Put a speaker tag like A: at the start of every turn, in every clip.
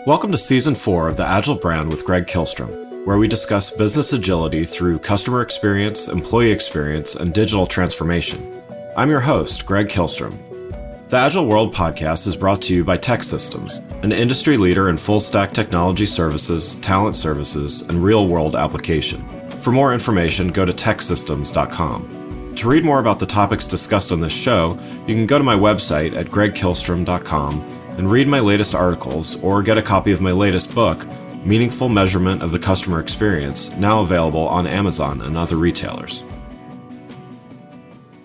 A: Welcome to Season 4 of The Agile Brand with Greg Kihlstrom, where we discuss business agility through customer experience, employee experience, and digital transformation. I'm your host, Greg Kihlstrom. The Agile World podcast is brought to you by TEKsystems, an industry leader in full-stack technology services, talent services, and real-world application. For more information, go to teksystems.com. To read more about the topics discussed on this show, you can go to my website at gregkihlstrom.com and read my latest articles or get a copy of my latest book, Meaningful Measurement of the Customer Experience, now available on Amazon and other retailers.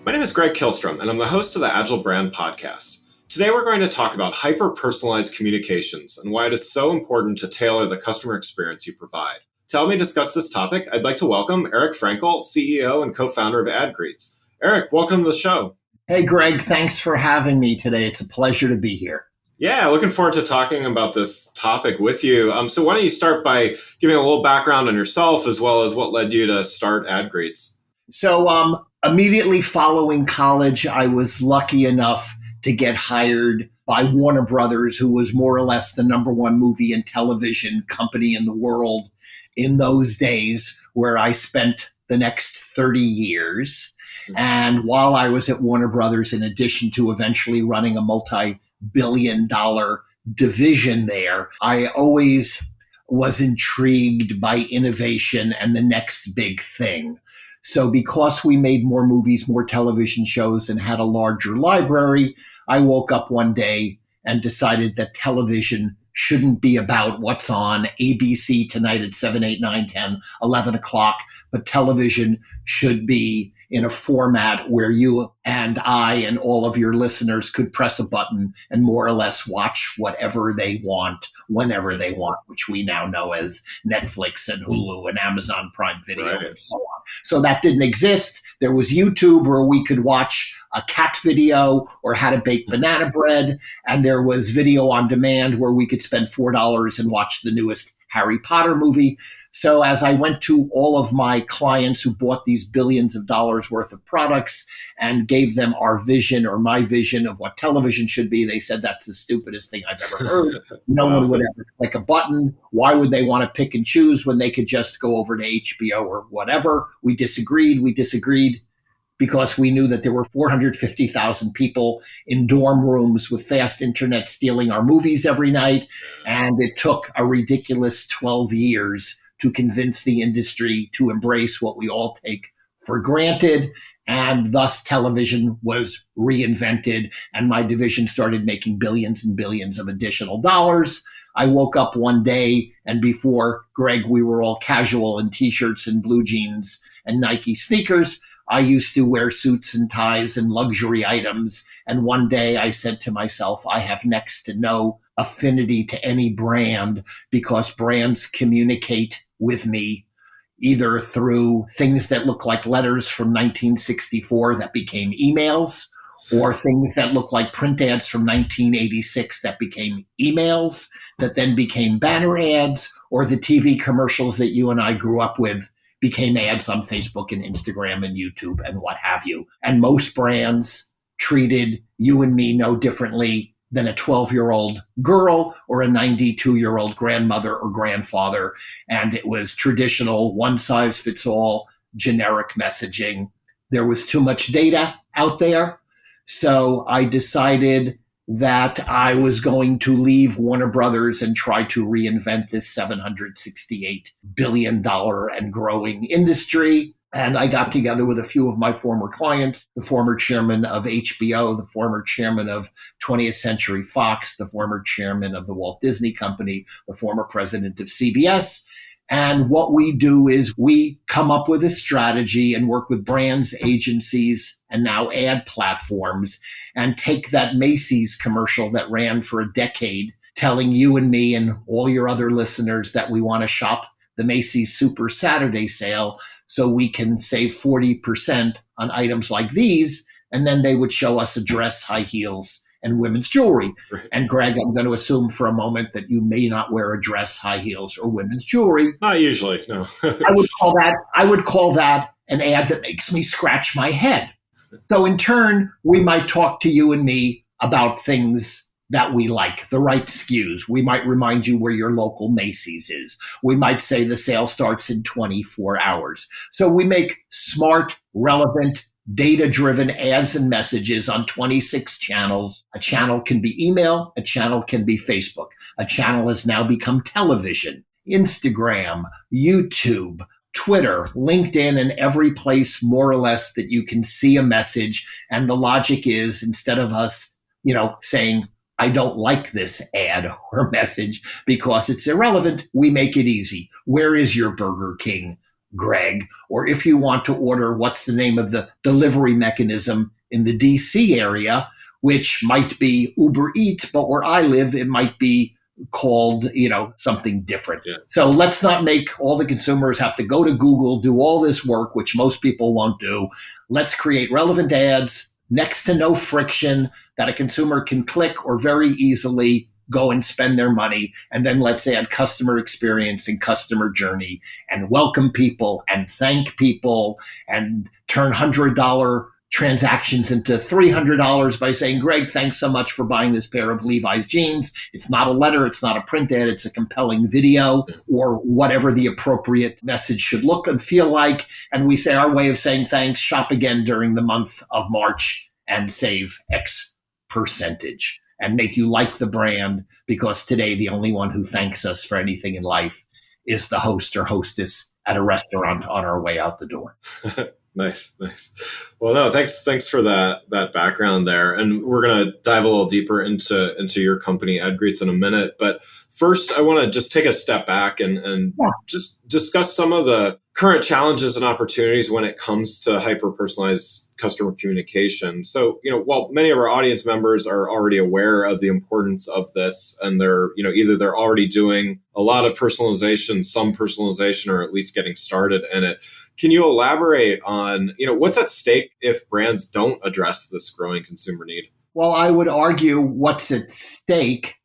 A: My name is Greg Kihlstrom, and I'm the host of the Agile Brand podcast. Today we're going to talk about hyper-personalized communications and why it is so important to tailor the customer experience you provide. To help me discuss this topic, I'd like to welcome Erik Frankel, CEO and co-founder of AdGreetz. Erik, welcome to the show.
B: Hey, Greg, thanks for having me today. It's a pleasure to be here.
A: Yeah, looking forward to talking about this topic with you. So why don't you start by giving a little background on yourself as well as what led you to start AdGreetz?
B: So immediately following college, I was lucky enough to get hired by Warner Brothers, who was more or less the number one movie and television company in the world in those days, where I spent the next 30 years. And while I was at Warner Brothers, in addition to eventually running a multi-billion-dollar division there, I always was intrigued by innovation and the next big thing. So because we made more movies, more television shows, and had a larger library, I woke up one day and decided that television shouldn't be about what's on ABC tonight at 7, 8, 9, 10, 11 o'clock, but television should be in a format where you and I and all of your listeners could press a button and more or less watch whatever they want, whenever they want, which we now know as Netflix and Hulu and Amazon Prime Video and so on. So that didn't exist. There was YouTube where we could watch a cat video or how to bake banana bread. And there was video on demand where we could spend $4 and watch the newest Harry Potter movie. So as I went to all of my clients who bought these billions of dollars worth of products and gave them our vision or my vision of what television should be, they said, that's the stupidest thing I've ever heard. No one would ever click a button. Why would they want to pick and choose when they could just go over to HBO or whatever? We disagreed because we knew that there were 450,000 people in dorm rooms with fast internet stealing our movies every night. And it took a ridiculous 12 years to convince the industry to embrace what we all take for granted. And thus television was reinvented and my division started making billions and billions of additional dollars. I woke up one day and before, Greg, we were all casual in t-shirts and blue jeans and Nike sneakers. I used to wear suits and ties and luxury items. And one day I said to myself, I have next to no affinity to any brand because brands communicate with me either through things that look like letters from 1964 that became emails, or things that look like print ads from 1986 that became emails, that then became banner ads, or the TV commercials that you and I grew up with became ads on Facebook and Instagram and YouTube and what have you. And most brands treated you and me no differently than a 12-year-old girl or a 92-year-old grandmother or grandfather. And it was traditional one-size-fits-all generic messaging. There was too much data out there. So I decided that I was going to leave Warner Brothers and try to reinvent this $768 billion and growing industry. And I got together with a few of my former clients, the former chairman of HBO, the former chairman of 20th Century Fox, the former chairman of the Walt Disney Company, the former president of CBS. And what we do is we come up with a strategy and work with brands, agencies, and now ad platforms and take that Macy's commercial that ran for a decade telling you and me and all your other listeners that we want to shop the Macy's Super Saturday sale so we can save 40% on items like these. And then they would show us a dress, high heels, and women's jewelry. Right. And Greg, I'm going to assume for a moment that you may not wear a dress, high heels, or women's jewelry.
A: Not usually, no.
B: I would call that an ad that makes me scratch my head. So in turn, we might talk to you and me about things that we like, the right SKUs. We might remind you where your local Macy's is. We might say the sale starts in 24 hours. So we make smart, relevant, data-driven ads and messages on 26 channels. A channel can be email, a channel can be Facebook. A channel has now become television, Instagram, YouTube, Twitter, LinkedIn, and every place more or less that you can see a message. And the logic is, instead of us, saying, I don't like this ad or message because it's irrelevant, we make it easy. Where is your Burger King, Greg? Or if you want to order, what's the name of the delivery mechanism in the DC area, which might be Uber Eats, but where I live, it might be called, something different. Yeah. So let's not make all the consumers have to go to Google, do all this work, which most people won't do. Let's create relevant ads, next to no friction, that a consumer can click or very easily go and spend their money. And then let's add customer experience and customer journey and welcome people and thank people and turn $100 transactions into $300 by saying, Greg, thanks so much for buying this pair of Levi's jeans. It's not a letter, it's not a print ad, it's a compelling video or whatever the appropriate message should look and feel like. And we say our way of saying thanks, shop again during the month of March and save X percentage and make you like the brand, because today the only one who thanks us for anything in life is the host or hostess at a restaurant on our way out the door.
A: Nice. Well, no, thanks for that background there. And we're going to dive a little deeper into your company, AdGreetz, in a minute. But first, I want to just take a step back and just discuss some of the current challenges and opportunities when it comes to hyper-personalized customer communication. So, while many of our audience members are already aware of the importance of this, and they're, either they're already doing a lot of personalization, some personalization, or at least getting started in it. Can you elaborate on, what's at stake if brands don't address this growing consumer need?
B: Well, I would argue what's at stake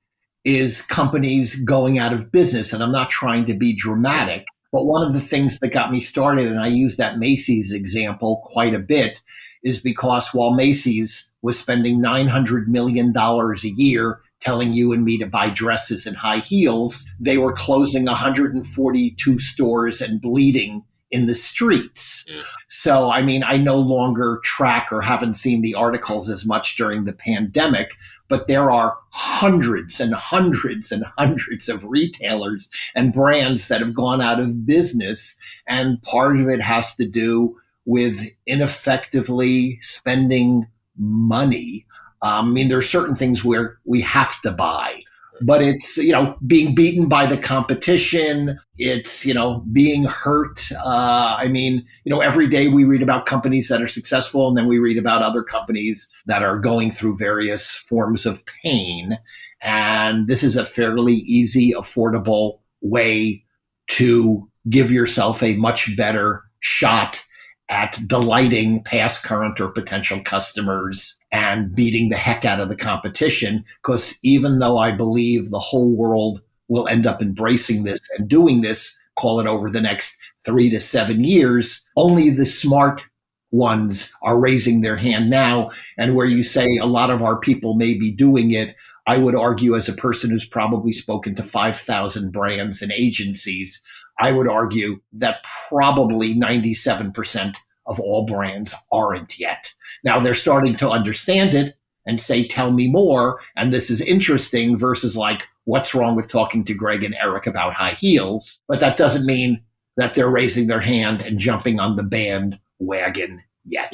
B: is companies going out of business. And I'm not trying to be dramatic, but one of the things that got me started, and I use that Macy's example quite a bit, is because while Macy's was spending $900 million a year telling you and me to buy dresses and high heels, they were closing 142 stores and bleeding in the streets. Yeah. So, I no longer track or haven't seen the articles as much during the pandemic, but there are hundreds and hundreds and hundreds of retailers and brands that have gone out of business. And part of it has to do with ineffectively spending money. There are certain things where we have to buy. But it's, being beaten by the competition. It's, being hurt. Every day we read about companies that are successful, and then we read about other companies that are going through various forms of pain. And this is a fairly easy, affordable way to give yourself a much better shot at delighting past, current, or potential customers and beating the heck out of the competition. Because even though I believe the whole world will end up embracing this and doing this, call it over the next 3 to 7 years, only the smart ones are raising their hand now. And where you say a lot of our people may be doing it, I would argue, as a person who's probably spoken to 5,000 brands and agencies, I would argue that probably 97% of all brands aren't yet. Now they're starting to understand it and say, tell me more. And this is interesting versus like, what's wrong with talking to Greg and Erik about high heels? But that doesn't mean that they're raising their hand and jumping on the bandwagon yet.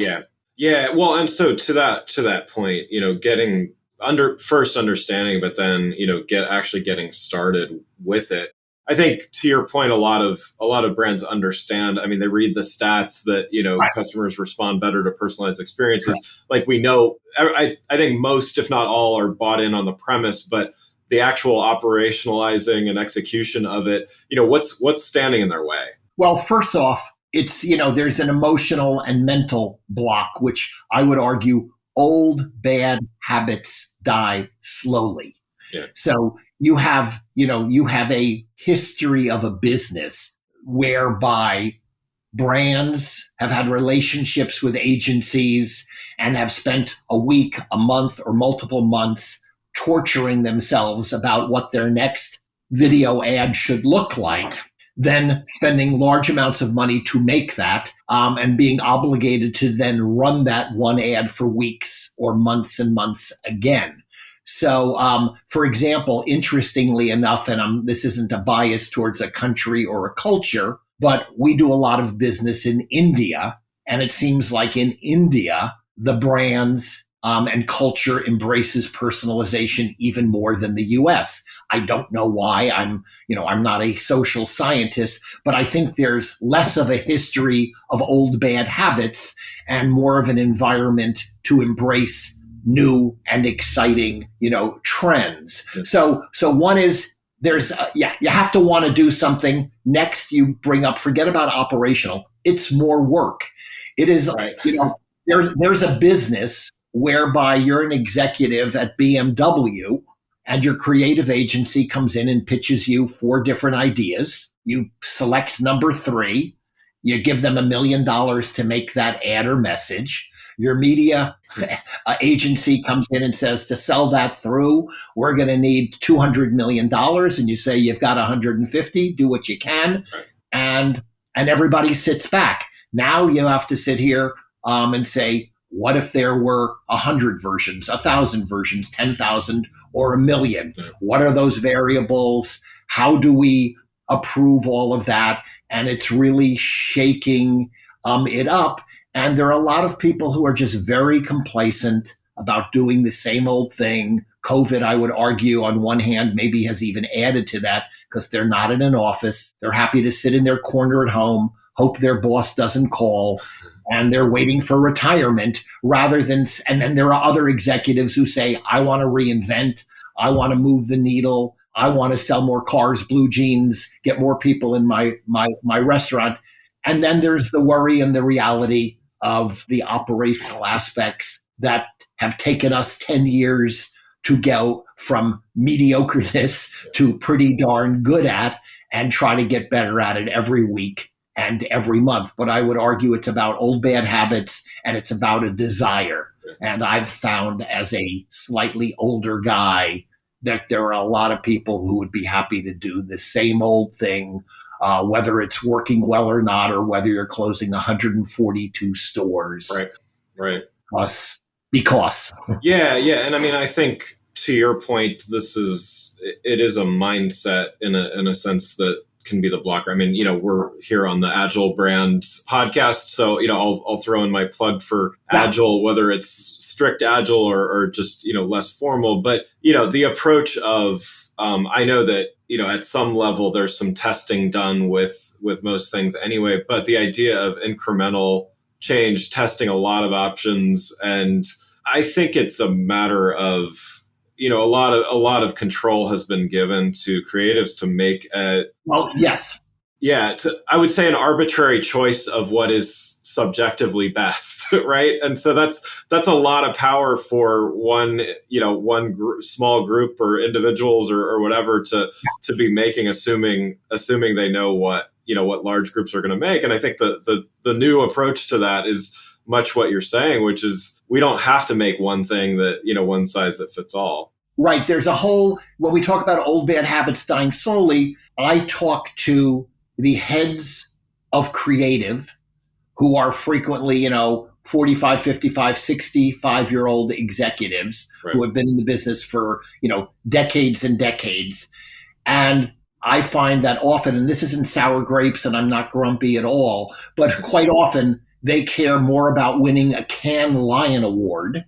A: Yeah. Well, and so to that point, getting first understanding, but then, getting started with it. I think to your point, a lot of brands understand. They read the stats that, right, customers respond better to personalized experiences. Right. Like we know, I think most, if not all, are bought in on the premise, but the actual operationalizing and execution of it, what's standing in their way?
B: Well, first off, it's, there's an emotional and mental block, which I would argue old bad habits die slowly. Yeah. So you have a history of a business whereby brands have had relationships with agencies and have spent a week, a month, or multiple months torturing themselves about what their next video ad should look like, then spending large amounts of money to make that, and being obligated to then run that one ad for weeks or months and months again. So, for example, interestingly enough, and this isn't a bias towards a country or a culture, but we do a lot of business in India. And it seems like in India, the brands and culture embraces personalization even more than the US. I don't know why. I'm not a social scientist, but I think there's less of a history of old bad habits and more of an environment to embrace new and exciting, trends. So one is you have to want to do something. Next, you bring up, forget about operational. It's more work. It is, right. There's a business whereby you're an executive at BMW and your creative agency comes in and pitches you 4 different ideas. You select number 3. You give them $1 million to make that ad or message. Your media agency comes in and says, to sell that through, we're going to need $200 million. And you say, you've got 150, do what you can. And everybody sits back. Now you have to sit here and say, what if there were 100 versions, 1,000 versions, 10,000, or 1 million? What are those variables? How do we approve all of that? And it's really shaking it up. And there are a lot of people who are just very complacent about doing the same old thing. COVID, I would argue, on one hand, maybe has even added to that because they're not in an office. They're happy to sit in their corner at home, hope their boss doesn't call, and they're waiting for retirement rather than, and then there are other executives who say, I want to reinvent, I want to move the needle, I want to sell more cars, blue jeans, get more people in my restaurant. And then there's the worry and the reality of the operational aspects that have taken us 10 years to go from mediocreness to pretty darn good at and try to get better at it every week and every month. But I would argue it's about old bad habits and it's about a desire. And I've found as a slightly older guy that there are a lot of people who would be happy to do the same old thing, whether it's working well or not, or whether you're closing 142 stores.
A: Right.
B: Because.
A: Yeah. And I mean, I think to your point, it is a mindset in a sense that can be the blocker. I mean, we're here on the Agile Brand podcast, so I'll throw in my plug for Agile, whether it's strict Agile or just less formal. But the approach of I know that at some level there's some testing done with most things anyway, but the idea of incremental change, testing a lot of options, and I think it's a matter of a lot of control has been given to creatives to make I would say an arbitrary choice of what is subjectively best, right? And so that's a lot of power for one small group or individuals or whatever to be making, assuming they know what large groups are going to make. And I think the new approach to that is much what you're saying, which is we don't have to make one thing that one size that fits all.
B: Right. There's when we talk about old bad habits dying slowly, I talk to the heads of creative who are frequently, 45, 55, 65-year-old executives who have been in the business for, decades and decades. And I find that often, and this isn't sour grapes and I'm not grumpy at all, but quite often they care more about winning a Cannes Lion Award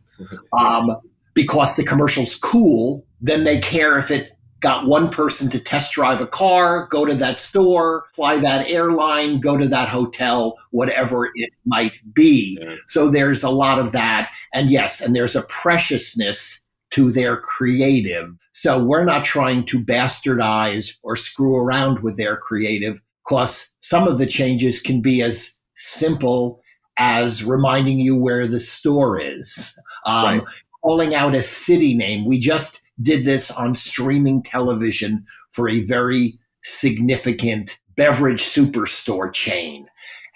B: because the commercial's cool than they care if it got one person to test drive a car, go to that store, fly that airline, go to that hotel, whatever it might be. Yeah. So there's a lot of that. And yes, and there's a preciousness to their creative. So we're not trying to bastardize or screw around with their creative, because some of the changes can be as simple as reminding you where the store is, calling out a city name. We just did this on streaming television for a very significant beverage superstore chain.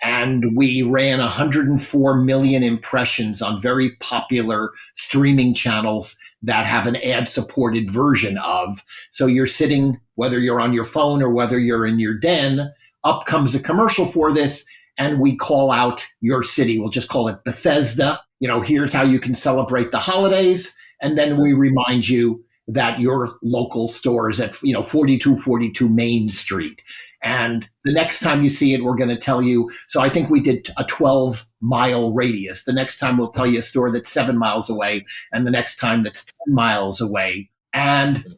B: And we ran 104 million impressions on very popular streaming channels that have an ad-supported version of. So you're sitting, whether you're on your phone or whether you're in your den, up comes a commercial for this, and we call out your city. We'll just call it Bethesda. Here's how you can celebrate the holidays. And then we remind you that your local store is at 4242 Main Street. And the next time you see it, we're going to tell you. So I think we did a 12-mile radius. The next time we'll tell you a store that's 7 miles away, and the next time that's 10 miles away. And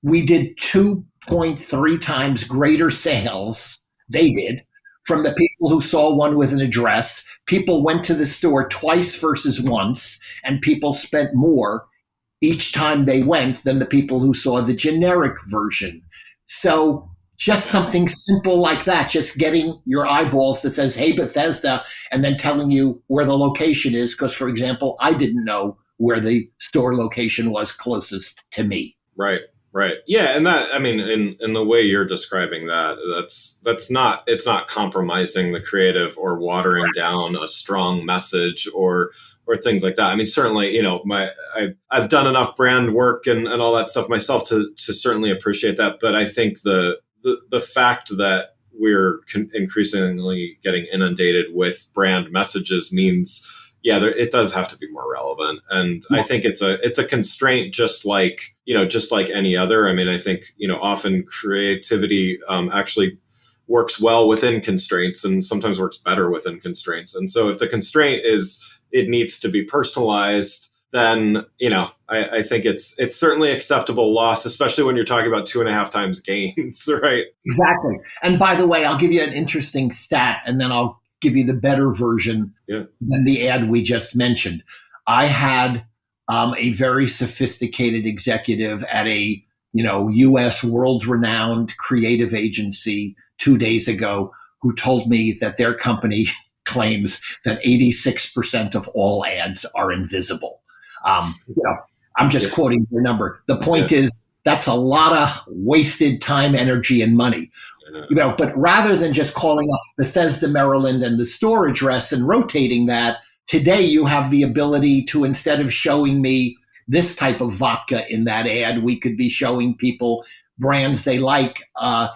B: we did 2.3 times greater sales, they did, from the people who saw one with an address. People went to the store twice versus once, and people spent more each time they went than the people who saw the generic version. So just something simple like that, just getting your eyeballs that says, hey, Bethesda, and then telling you where the location is. Because, for example, I didn't know where the store location was closest to me.
A: Right. Yeah. And that, I mean, in the way you're describing that, it's not compromising the creative or watering down a strong message or things like that. I mean, certainly, I've done enough brand work and all that stuff myself to certainly appreciate that. But I think the fact that we're increasingly getting inundated with brand messages means, it does have to be more relevant. And I think it's a constraint, just like any other. I mean, I think, often creativity actually works well within constraints and sometimes works better within constraints. And so if the constraint is it needs to be personalized, then, I think it's certainly acceptable loss, especially when you're talking about 2.5 times gains, right?
B: Exactly. And by the way, I'll give you an interesting stat, and then I'll give you the better version than the ad we just mentioned. I had a very sophisticated executive at a U.S. world-renowned creative agency 2 days ago who told me that their company claims that 86% of all ads are invisible. I'm just quoting your number. The point is that's a lot of wasted time, energy, and money. But rather than just calling up Bethesda, Maryland, and the store address and rotating that, today you have the ability to, instead of showing me this type of vodka in that ad, we could be showing people brands they like,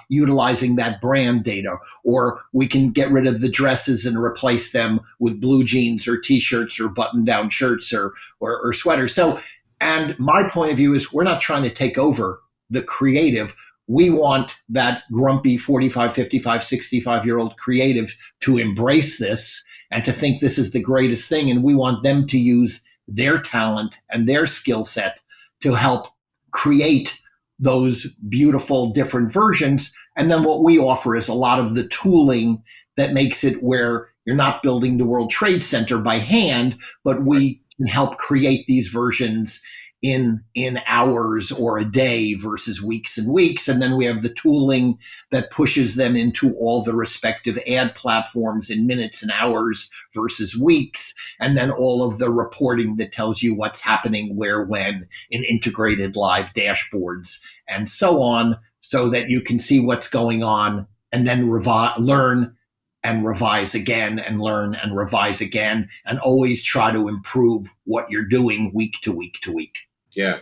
B: utilizing that brand data, or we can get rid of the dresses and replace them with blue jeans or T-shirts or button-down shirts or sweaters. So, and my point of view is we're not trying to take over the creative. We want that grumpy 45, 55, 65-year-old creative to embrace this and to think this is the greatest thing. And we want them to use their talent and their skill set to help create those beautiful different versions. And then what we offer is a lot of the tooling that makes it where you're not building the World Trade Center by hand, but we can help create these versions in hours or a day versus weeks and weeks. And then we have the tooling that pushes them into all the respective ad platforms in minutes and hours versus weeks. And then all of the reporting that tells you what's happening where, when, in integrated live dashboards and so on, so that you can see what's going on and then learn and revise again and learn and revise again and always try to improve what you're doing week to week to week.
A: Yeah.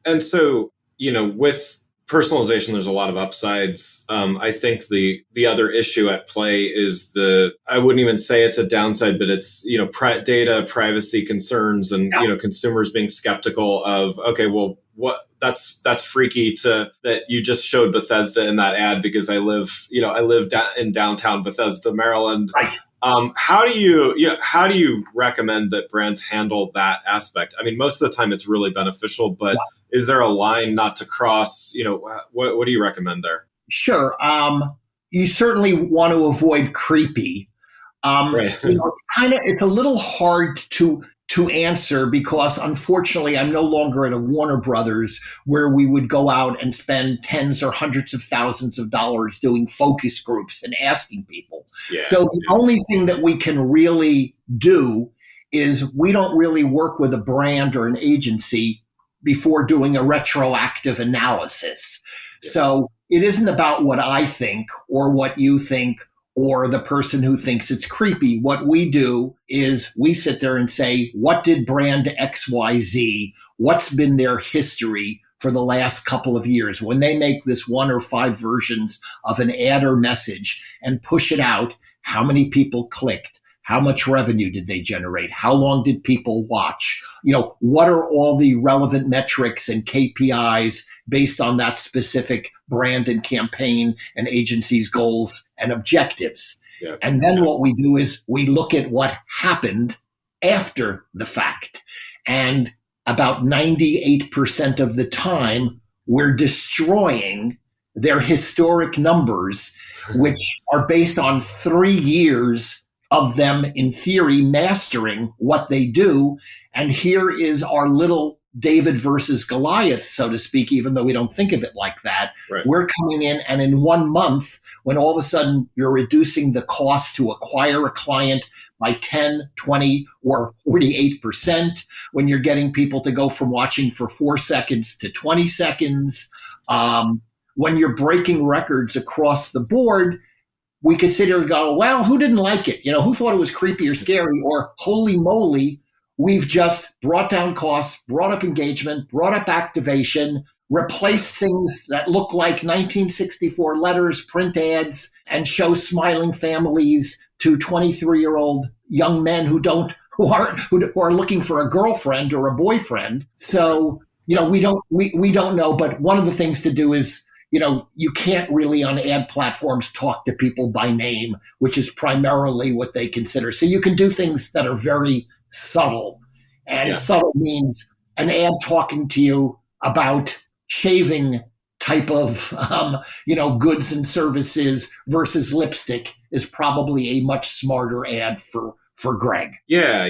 A: And so, with personalization, there's a lot of upsides. I think the other issue at play is I wouldn't even say it's a downside, but it's, data privacy concerns and, consumers being skeptical of, okay, well, that's freaky that you just showed Bethesda in that ad because I live in downtown Bethesda, Maryland.
B: Right.
A: How do you recommend that brands handle that aspect? I mean, most of the time it's really beneficial, but is there a line not to cross? What do you recommend there?
B: Sure. You certainly want to avoid creepy.
A: Right.
B: It's a little hard to answer because unfortunately I'm no longer at a Warner Brothers where we would go out and spend tens or hundreds of thousands of dollars doing focus groups and asking people. So the only thing that we can really do is we don't really work with a brand or an agency before doing a retroactive analysis. So it isn't about what I think or what you think or the person who thinks it's creepy. What we do is we sit there and say, what did brand XYZ, what's been their history for the last couple of years? When they make this 1 or 5 versions of an ad or message and push it out, how many people clicked? How much revenue did they generate? How long did people watch? What are all the relevant metrics and KPIs based on that specific brand and campaign and agency's goals and objectives? Yeah. And then what we do is we look at what happened after the fact. And about 98% of the time, we're destroying their historic numbers, which are based on 3 years of them, in theory, mastering what they do. And here is our little David versus Goliath, so to speak, even though we don't think of it like that. Right. We're coming in, and in 1 month, when all of a sudden you're reducing the cost to acquire a client by 10, 20, or 48%, when you're getting people to go from watching for 4 seconds to 20 seconds, when you're breaking records across the board, we could sit here and go, well, who didn't like it? Who thought it was creepy or scary? Or holy moly, we've just brought down costs, brought up engagement, brought up activation, replaced things that look like 1964 letters, print ads, and show smiling families to 23-year-old young men who are looking for a girlfriend or a boyfriend. So, we don't know. But one of the things to do is, you can't really on ad platforms talk to people by name, which is primarily what they consider. So you can do things that are very subtle. And subtle means an ad talking to you about shaving type of, goods and services versus lipstick is probably a much smarter ad for Greg.
A: Yeah.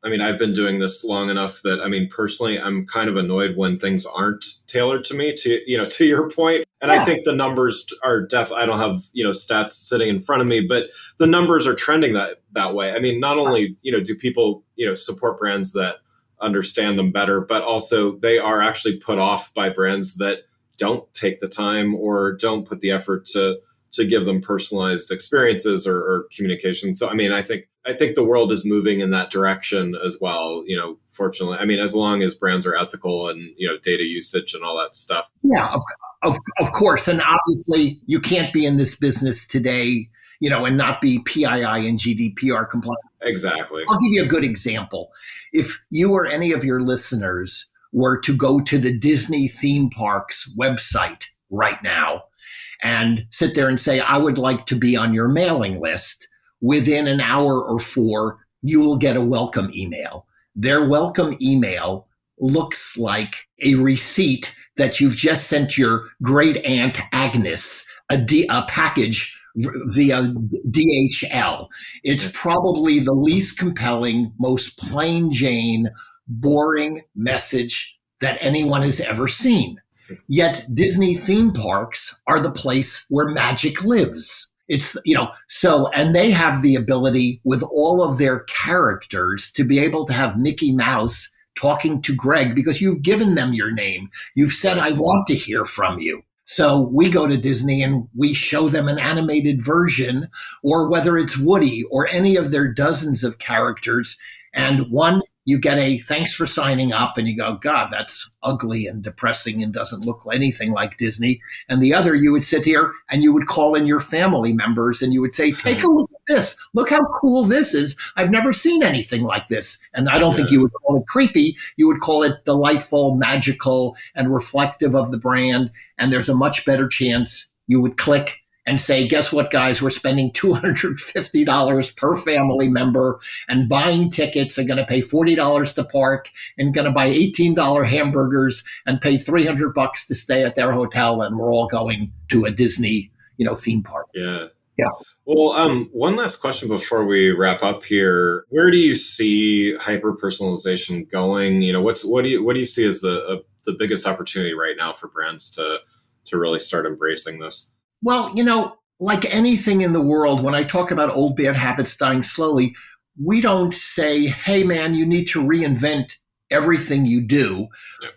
A: And I've been doing this long enough that, personally, I'm kind of annoyed when things aren't tailored to me, to your point. And I think the numbers are I don't have, stats sitting in front of me, but the numbers are trending that way. Not only, do people, support brands that understand them better, but also they are actually put off by brands that don't take the time or don't put the effort to give them personalized experiences or communication. So, I think the world is moving in that direction as well, fortunately. As long as brands are ethical and, data usage and all that stuff.
B: Yeah, of course. And obviously you can't be in this business today, and not be PII and GDPR compliant.
A: Exactly.
B: I'll give you a good example. If you or any of your listeners were to go to the Disney theme parks website right now and sit there and say, I would like to be on your mailing list, within an hour or 4, you will get a welcome email. Their welcome email looks like a receipt that you've just sent your great aunt Agnes a package via DHL. It's probably the least compelling, most plain Jane, boring message that anyone has ever seen. Yet Disney theme parks are the place where magic lives. It's, and they have the ability with all of their characters to be able to have Mickey Mouse talking to Greg because you've given them your name. You've said, I want to hear from you. So we go to Disney and we show them an animated version, or whether it's Woody or any of their dozens of characters. And one, you get a thanks for signing up, and you go, God, that's ugly and depressing and doesn't look anything like Disney. And the other, you would sit here and you would call in your family members and you would say, take a look at this. Look how cool this is. I've never seen anything like this. And I don't think you would call it creepy. You would call it delightful, magical, and reflective of the brand. And there's a much better chance you would click and say, guess what, guys, we're spending $250 per family member, and buying tickets and going to pay $40 to park and going to buy $18 hamburgers and pay $300 to stay at their hotel. And we're all going to a Disney, theme park.
A: Yeah.
B: Yeah.
A: Well, one last question before we wrap up here. Where do you see hyper personalization going? What do you see as the biggest opportunity right now for brands to really start embracing this?
B: Well, like anything in the world, when I talk about old bad habits dying slowly, we don't say, hey, man, you need to reinvent everything you do.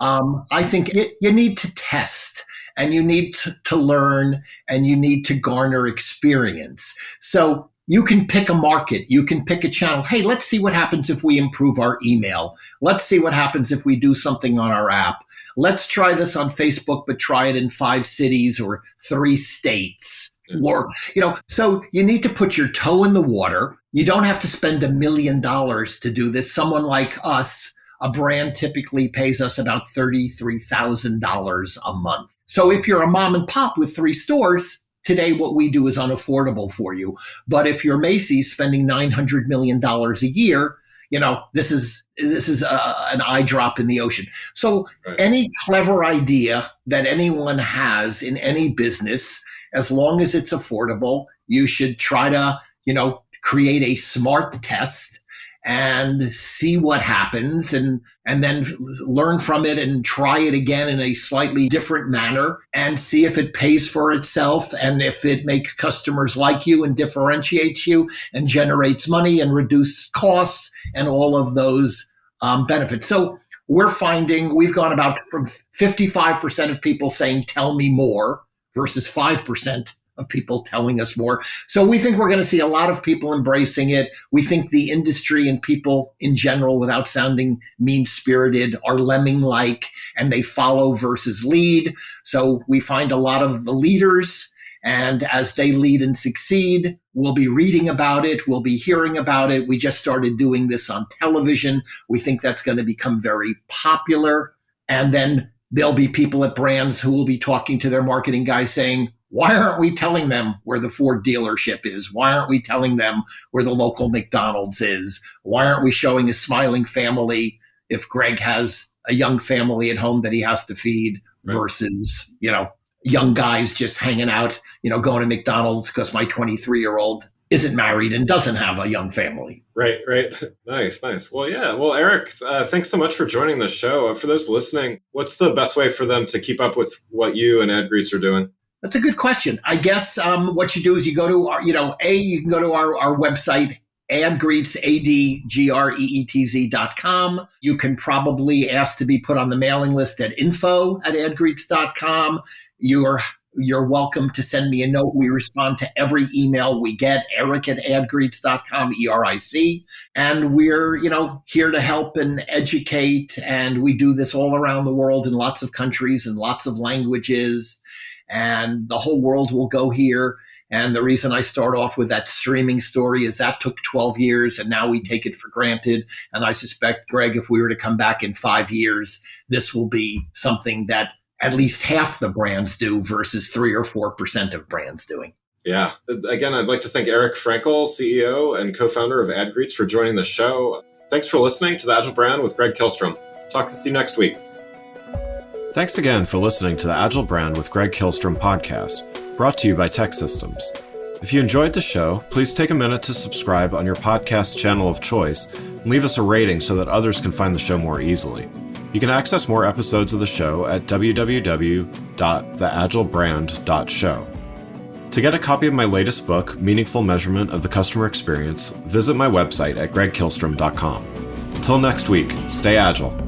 B: I think you need to test and you need to learn, and you need to garner experience. So you can pick a market, you can pick a channel. Hey, let's see what happens if we improve our email. Let's see what happens if we do something on our app. Let's try this on Facebook, but try it in 5 cities or 3 states. Or, so you need to put your toe in the water. You don't have to spend $1 million to do this. Someone like us, a brand typically pays us about $33,000 a month. So if you're a mom and pop with 3 stores, today what we do is unaffordable for you. But if you're Macy's spending $900 million a year, this is an eye drop in the ocean. So any clever idea that anyone has in any business, as long as it's affordable, you should try to, create a smart test and see what happens, and then learn from it and try it again in a slightly different manner and see if it pays for itself and if it makes customers like you and differentiates you and generates money and reduces costs and all of those benefits. So we're finding we've gone about from 55% of people saying, tell me more, versus 5% of people telling us more. So we think we're going to see a lot of people embracing it. We think the industry and people in general, without sounding mean-spirited, are lemming-like, and they follow versus lead. So we find a lot of the leaders, and as they lead and succeed, we'll be reading about it, we'll be hearing about it. We just started doing this on television. We think that's going to become very popular. And then there'll be people at brands who will be talking to their marketing guys saying, why aren't we telling them where the Ford dealership is? Why aren't we telling them where the local McDonald's is? Why aren't we showing a smiling family if Greg has a young family at home that he has to feed versus, young guys just hanging out, going to McDonald's because my 23-year-old isn't married and doesn't have a young family.
A: Right. Nice. Well, yeah. Well, Erik, thanks so much for joining the show. For those listening, what's the best way for them to keep up with what you and AdGreetz are doing?
B: That's a good question. I guess what you do is you go to our, you can go to our website, AdGreetz, AdGreetz.com. You can probably ask to be put on the mailing list at info@adgreetz.com. You're welcome to send me a note. We respond to every email we get, Erik@adgreetz.com, ERIC. And we're, here to help and educate. And we do this all around the world in lots of countries and lots of languages. And the whole world will go here. And the reason I start off with that streaming story is that took 12 years, and now we take it for granted. And I suspect, Greg, if we were to come back in 5 years, this will be something that at least half the brands do versus 3 or 4% of brands doing.
A: Yeah. Again, I'd like to thank Erik Frankel, CEO and co-founder of AdGreetz, for joining the show. Thanks for listening to The Agile Brand with Greg Kihlstrom. Talk with you next week. Thanks again for listening to the Agile Brand with Greg Kihlstrom podcast, brought to you by Tech Systems. If you enjoyed the show, please take a minute to subscribe on your podcast channel of choice and leave us a rating so that others can find the show more easily. You can access more episodes of the show at www.theagilebrand.show. To get a copy of my latest book, Meaningful Measurement of the Customer Experience, visit my website at gregkihlstrom.com. Until next week, stay agile.